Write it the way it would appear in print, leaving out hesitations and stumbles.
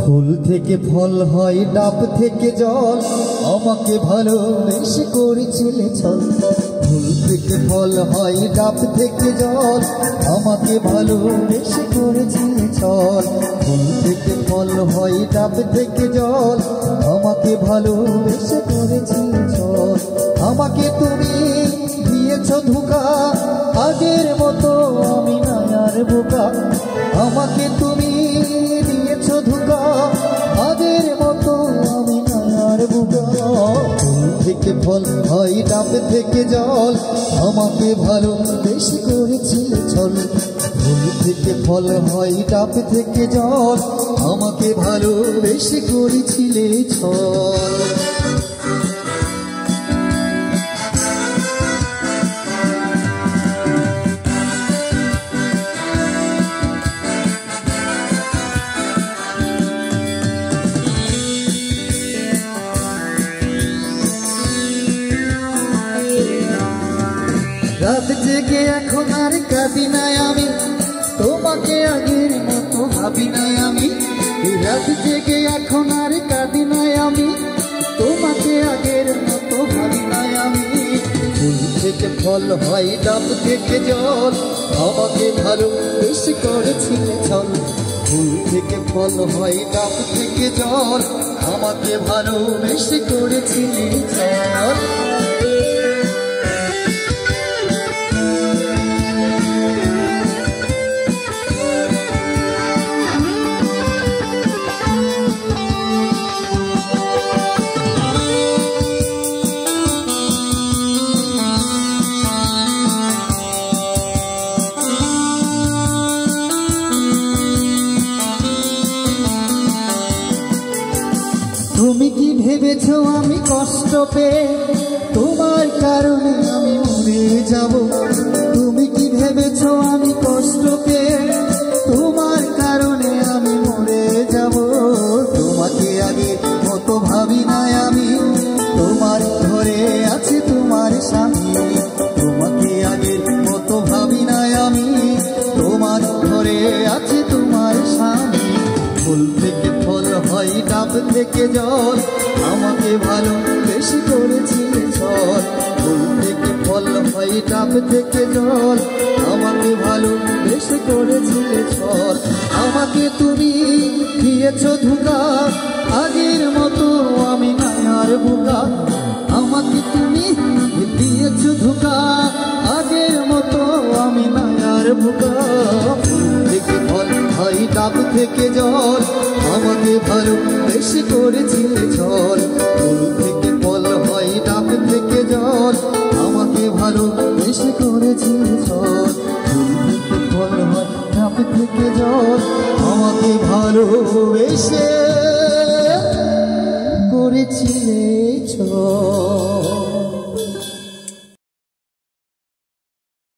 ফুল থেকে ফল হয়, ডাব থেকে জল, আমাকে ভালোবেসে করেছিলে ছল। ফুল থেকে ফল হয়, ডাব থেকে জল, আমাকে ভালোবেসে করেছিলে ছল। ফুল থেকে ফল হয়, ডাব থেকে জল, আমাকে ভালোবেসে করেছিলে ছল। আমাকে তুমি দিয়েছ ধোঁকা, আগের মতো আমি নাই আর বোকা। আমাকে তুমি দিয়েছ ধোঁকা, আগের মতো আমি নাই আর বোকা। ফুল থেকে ফল হয়, ডাব থেকে জল, আমাকে ভালোবেসে করেছিলে ছল। ফুল থেকে ফল হয়, ডাব থেকে জল, আমাকে ভালোবেসে করেছিলে ছল। রাত জেগে এখন আর কাঁদি নাই আমি, তোমাকে আগের মতো ভাবি নাই আমি। রাত জেগে এখন আর কাঁদি নাই আমি, তোমাকে আগের মতো ভাবি নাই আমি। ফুল থেকে ফল হয়, ডাব থেকে জল, আমাকে ভালোবেসে করেছিলে ছল। ফুল থেকে ফল হয়, ডাব থেকে জল, আমাকে ভালোবেসে করেছিলে ছল। তুমি কি ভেবেছো আমি কষ্ট পেয়ে তোমার কারণে আমি মরে যাব? তুমি কি ভেবেছো আমি কষ্ট পেয়ে তোমার কারণে আমি মরে যাব? তোমাকে আগে মতো ভাবি নাই আমি, তোমার ঘরে আছে তোমার স্বামী। তোমাকে আগের মতো ভাবি নাই আমি, তোমার ঘরে আছে তোমার স্বামী। ফুল থেকে ফল হয়, ডাব থেকে জল, আমাকে ভালোবেসে করেছিলে ছল। ফুল থেকে ফল হয়, ডাব থেকে জল, আমাকে ভালোবেসে করেছিলে ছল। আমাকে তুমি দিয়েছ ধোঁকা, আগের মতো আমি নাই আর বোকা। আমাকে তুমি দিয়েছ ধোঁকা, আগের মতো আমি নাই আর বোকা। ফুল থেকে ফল হয়, ডাব থেকে জল, আমাকে ভালোবেসে করেছিলে ছল। ফুল থেকে ফল হয়, ডাব থেকে জল, আমাকে ভালোবেসে করেছিলে ছল। ফুল থেকে ফল হয়, ডাব থেকে জল, আমাকে ভালোবেসে করেছিলে ছল।